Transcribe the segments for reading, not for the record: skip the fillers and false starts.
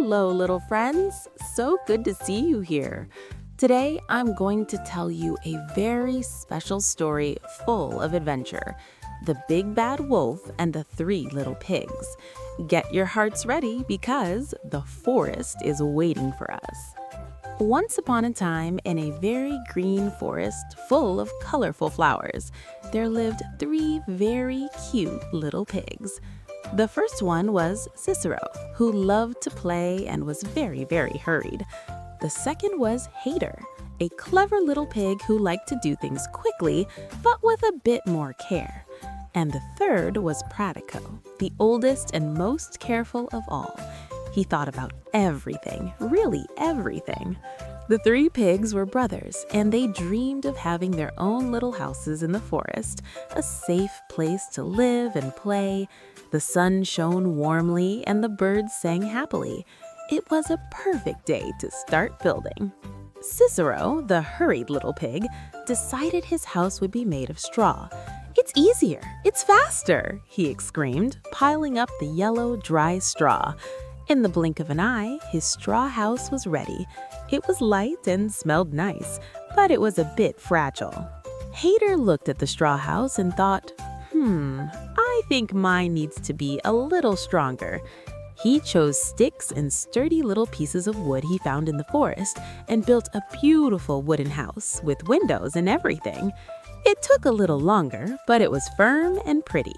Hello, little friends. So good to see you here. Today, I'm going to tell you a very special story full of adventure. The Big Bad Wolf and the Three Little Pigs. Get your hearts ready because the forest is waiting for us. Once upon a time, in a very green forest full of colorful flowers, there lived three very cute little pigs. The first one was Cicero, who loved to play and was very, very hurried. The second was Hater, a clever little pig who liked to do things quickly, but with a bit more care. And the third was Pratico, the oldest and most careful of all. He thought about everything, really everything. The three pigs were brothers, and they dreamed of having their own little houses in the forest, a safe place to live and play. The sun shone warmly, and the birds sang happily. It was a perfect day to start building. Cicero, the hurried little pig, decided his house would be made of straw. "It's easier, it's faster," he exclaimed, piling up the yellow, dry straw. In the blink of an eye, his straw house was ready. It was light and smelled nice, but it was a bit fragile. Hater looked at the straw house and thought, I think mine needs to be a little stronger. He chose sticks and sturdy little pieces of wood he found in the forest and built a beautiful wooden house with windows and everything. It took a little longer, but it was firm and pretty.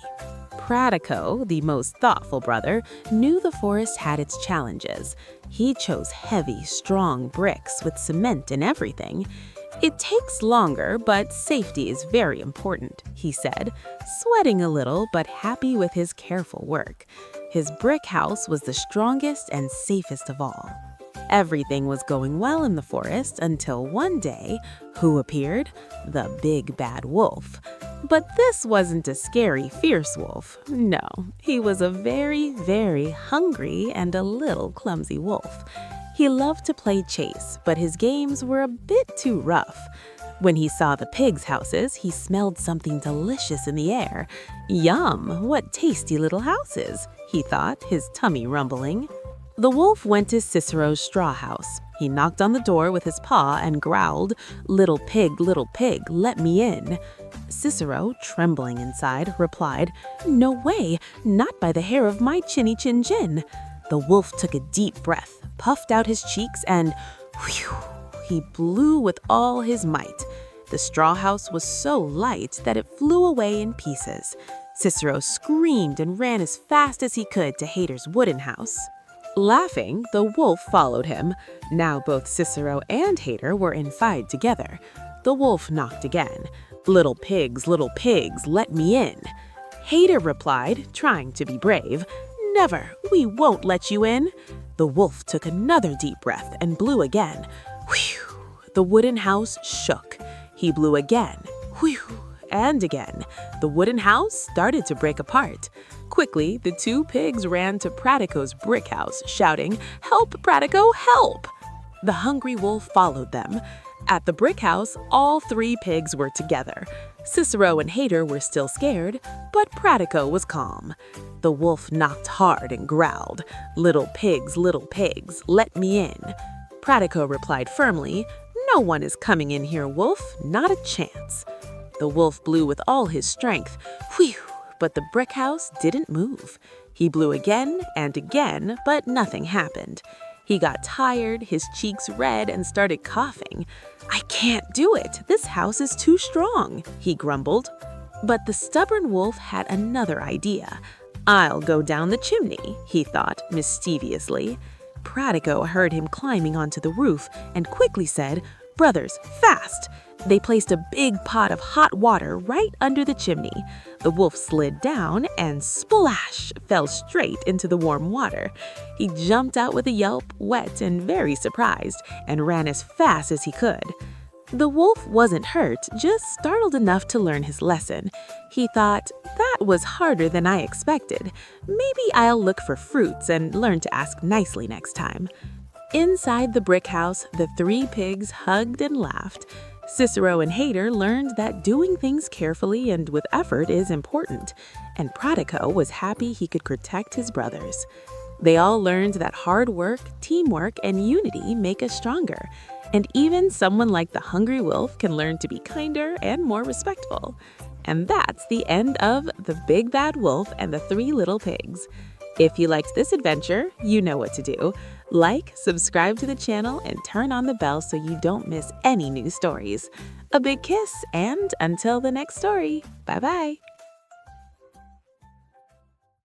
Pratico, the most thoughtful brother, knew the forest had its challenges. He chose heavy, strong bricks with cement and everything. "It takes longer, but safety is very important," he said, sweating a little but happy with his careful work. His brick house was the strongest and safest of all. Everything was going well in the forest until one day, who appeared? The Big Bad Wolf. But this wasn't a scary, fierce wolf. No, he was a very, very hungry and a little clumsy wolf. He loved to play chase, but his games were a bit too rough. When he saw the pigs' houses, he smelled something delicious in the air. "Yum, what tasty little houses," he thought, his tummy rumbling. The wolf went to Cicero's straw house. He knocked on the door with his paw and growled, little pig, let me in." Cicero, trembling inside, replied, "No way, not by the hair of my chinny chin chin." The wolf took a deep breath, puffed out his cheeks, and whew, he blew with all his might. The straw house was so light that it flew away in pieces. Cicero screamed and ran as fast as he could to Hater's wooden house. Laughing, the wolf followed him. Now both Cicero and Hater were in fight together. The wolf knocked again. Little pigs, let me in." Hater replied, trying to be brave, "Never, we won't let you in." The wolf took another deep breath and blew again. Whew! The wooden house shook. He blew again. Whew! And again. The wooden house started to break apart. Quickly, the two pigs ran to Pratico's brick house, shouting, "Help, Pratico, help!" The hungry wolf followed them. At the brick house, all three pigs were together. Cicero and Hater were still scared, but Pratico was calm. The wolf knocked hard and growled, little pigs, let me in." Pratico replied firmly, "No one is coming in here, wolf, not a chance." The wolf blew with all his strength. Whew! But the brick house didn't move. He blew again and again, but nothing happened. He got tired, his cheeks red, and started coughing. "I can't do it. This house is too strong," he grumbled. But the stubborn wolf had another idea. "I'll go down the chimney," he thought mischievously. Pratico heard him climbing onto the roof and quickly said, "Brothers, fast!" They placed a big pot of hot water right under the chimney. The wolf slid down and splash fell straight into the warm water. He jumped out with a yelp, wet and very surprised, and ran as fast as he could. The wolf wasn't hurt, just startled enough to learn his lesson. He thought, "That was harder than I expected. Maybe I'll look for fruits and learn to ask nicely next time." Inside the brick house, the three pigs hugged and laughed. Cicero and Hater learned that doing things carefully and with effort is important, and Pratico was happy he could protect his brothers. They all learned that hard work, teamwork, and unity make us stronger. And even someone like the hungry wolf can learn to be kinder and more respectful. And that's the end of The Big Bad Wolf and the Three Little Pigs. If you liked this adventure, you know what to do. Like, subscribe to the channel, and turn on the bell so you don't miss any new stories. A big kiss, and until the next story, bye-bye.